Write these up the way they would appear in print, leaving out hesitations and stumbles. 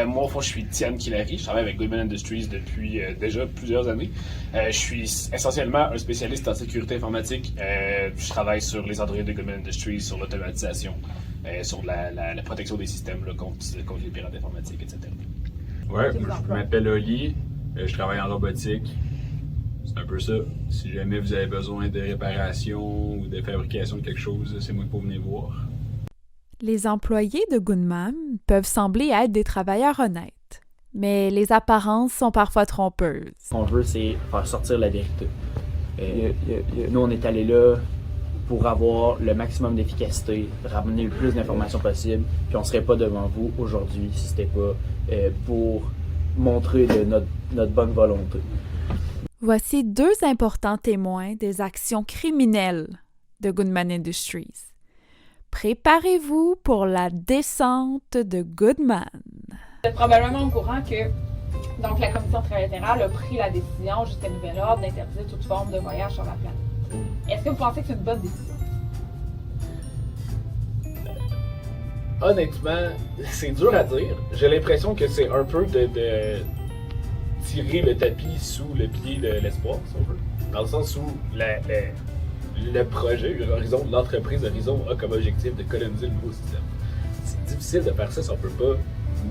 Moi, au fond, je suis Tian Kilari. Je travaille avec Goodman Industries depuis déjà plusieurs années. Je suis essentiellement un spécialiste en sécurité informatique. Je travaille sur les Android de Goodman Industries, sur l'automatisation, sur la protection des systèmes là, contre les pirates informatiques, etc. Ouais, je m'appelle Oli. Je travaille en robotique. C'est un peu ça. Si jamais vous avez besoin de réparation ou de fabrication de quelque chose, c'est moi qu'il faut venir voir. Les employés de Goodman peuvent sembler être des travailleurs honnêtes, mais les apparences sont parfois trompeuses. Ce qu'on veut, c'est faire sortir la vérité. Nous, on est allé là pour avoir le maximum d'efficacité, ramener le plus d'informations possible, puis on ne serait pas devant vous aujourd'hui si ce n'était pas pour montrer de notre bonne volonté. Voici deux importants témoins des actions criminelles de Goodman Industries. Préparez-vous pour la descente de Goodman. Vous êtes probablement au courant que donc, la Commission trilatérale a pris la décision, jusqu'à nouvel ordre, d'interdire toute forme de voyage sur la planète. Est-ce que vous pensez que c'est une bonne décision? Honnêtement, c'est dur à dire. J'ai l'impression que c'est un peu de tirer le tapis sous le pied de l'espoir, si on veut. Dans le sens où le projet Horizon, l'entreprise Horizon a comme objectif de coloniser le nouveau système. C'est difficile de faire ça si on peut pas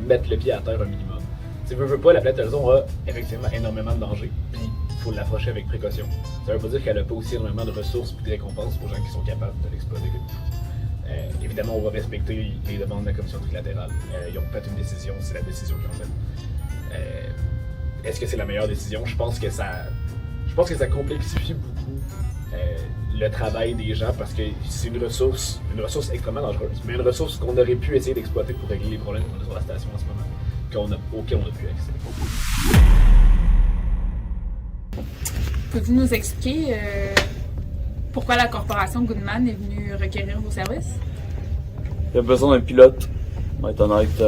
mettre le pied à terre un minimum. Si veut pas, la planète Horizon a effectivement énormément de dangers, puis il faut l'approcher avec précaution. Ça veut pas dire qu'elle n'a pas aussi énormément de ressources et de récompenses aux gens qui sont capables de l'exploiter comme il faut. Évidemment, on va respecter les demandes de la Commission trilatérale. Ils ont fait une décision, c'est la décision qu'ils ont faite. Est-ce que c'est la meilleure décision? Je pense que ça complexifie beaucoup le travail des gens parce que c'est une ressource extrêmement dangereuse, mais une ressource qu'on aurait pu essayer d'exploiter pour régler les problèmes qu'on a sur la station en ce moment, auxquels on a pu accès. Pouvez-vous nous expliquer pourquoi la corporation Goodman est venue requérir vos services? Il y a besoin d'un pilote. On va être honnête,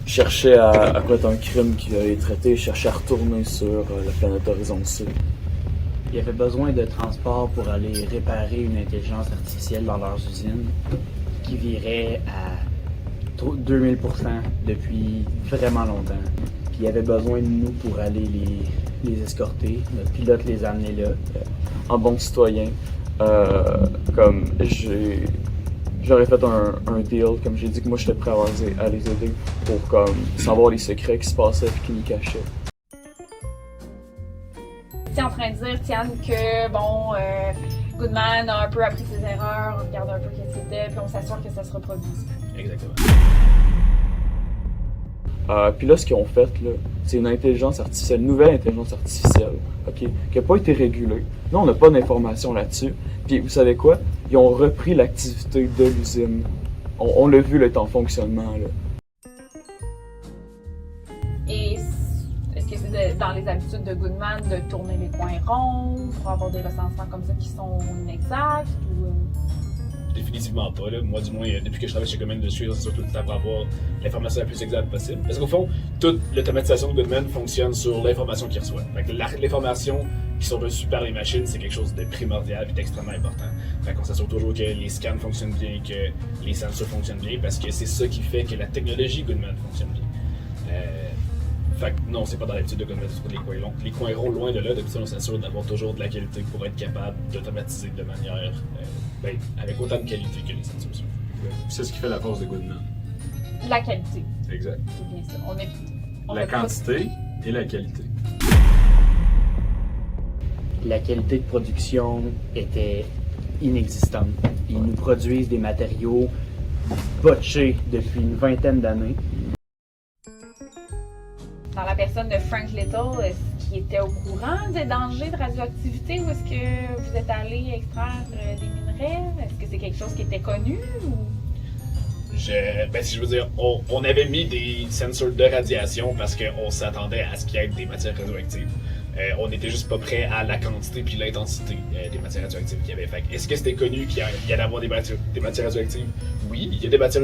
cherchait à commettre un crime qui a été traité, cherchait à retourner sur la planète Horizon Sud. Il y avait besoin de transport pour aller réparer une intelligence artificielle dans leurs usines qui virait à 2000% depuis vraiment longtemps. Puis il y avait besoin de nous pour aller les escorter. Notre pilote les a amenés là. En bon citoyen, comme j'aurais fait un deal, comme j'ai dit que moi j'étais prêt à les aider pour comme savoir les secrets qui se passaient et qui nous cachaient. Tu es en train de dire, Tian, que Goodman a un peu appris ses erreurs, on regarde un peu qu'est-ce que c'était, puis on s'assure que ça se reproduise. Exactement. Puis là, ce qu'ils ont fait, là, c'est une intelligence artificielle, une nouvelle intelligence artificielle, ok, qui n'a pas été régulée. Là, on n'a pas d'informations là-dessus. Puis vous savez quoi? Ils ont repris l'activité de l'usine. On l'a vu, là, est en fonctionnement. Là. Et est-ce que c'est dans les habitudes de Goodman de tourner les coins ronds pour avoir des recensements comme ça qui sont inexacts? Définitivement pas. Là. Moi, du moins, depuis que je travaille chez Goodman Industries, c'est surtout le temps pour avoir l'information la plus exacte possible. Parce qu'au fond, toute l'automatisation de Goodman fonctionne sur l'information qu'il reçoit. L'information qui sont reçues par les machines, c'est quelque chose de primordial et d'extrêmement important. Fait qu'on s'assure toujours que les scans fonctionnent bien, que les sensors fonctionnent bien, parce que c'est ça qui fait que la technologie Goodman fonctionne bien. Fait que non, c'est pas dans l'habitude de Goodman de trouver les coins ronds loin de là. Depuis ça, on s'assure d'avoir toujours de la qualité pour être capable d'automatiser de manière avec autant de qualité que les sensors. C'est ce qui fait la force de Goodman. La qualité. Exact. C'est bien ça. La quantité et la qualité. La qualité de production était inexistante. Ils nous produisent des matériaux botchés depuis une vingtaine d'années. Dans la personne de Frank Little, est-ce qu'il était au courant des dangers de radioactivité ou est-ce que vous êtes allé extraire des minerais? Est-ce que c'est quelque chose qui était connu ou... Si je veux dire, on avait mis des sensors de radiation parce qu'on s'attendait à ce qu'il y ait des matières radioactives. On n'était juste pas prêt à la quantité puis l'intensité des matières radioactives qu'il y avait. Fait est-ce que c'était connu qu'il y allait avoir des matières radioactives? Oui, il y a des matières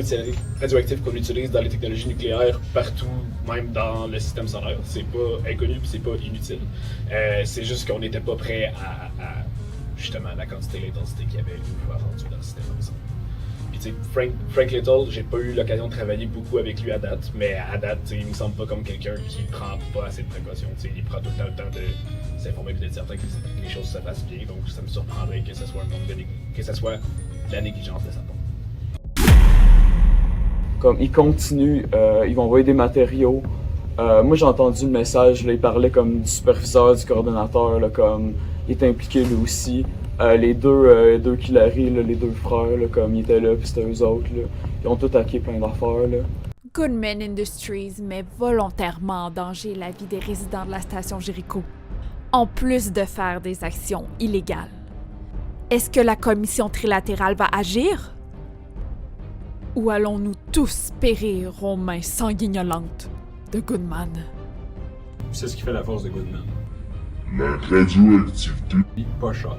radioactives qu'on utilise dans les technologies nucléaires partout, même dans le système solaire. C'est pas inconnu puis c'est pas inutile. C'est juste qu'on n'était pas prêt à justement la quantité et l'intensité qu'il y avait rendu dans le système ensemble. Puis tu sais, Frank Little, j'ai pas eu l'occasion de travailler beaucoup avec lui à date, mais à date, tu sais, il me semble pas comme quelqu'un qui prend pas assez de précautions. Tu sais, il prend tout le temps de s'informer et d'être certain que les choses se fassent bien. Donc ça me surprendrait que ce soit que ce soit de la négligence de sa part. Comme ils continuent, ils vont envoyer des matériaux. Moi j'ai entendu le message, là, il parlait comme du superviseur, du coordonnateur, là, comme il était impliqué lui aussi. Les deux Killary, là, les deux frères, là, comme ils étaient là, puis c'était eux autres. Là. Ils ont tout hacké plein d'affaires. Là. Goodman Industries met volontairement en danger la vie des résidents de la station Jericho, en plus de faire des actions illégales. Est-ce que la commission trilatérale va agir? Ou allons-nous tous périr aux mains sanguignolantes de Goodman? C'est ce qui fait la force de Goodman. La radioactivité. Pas cher.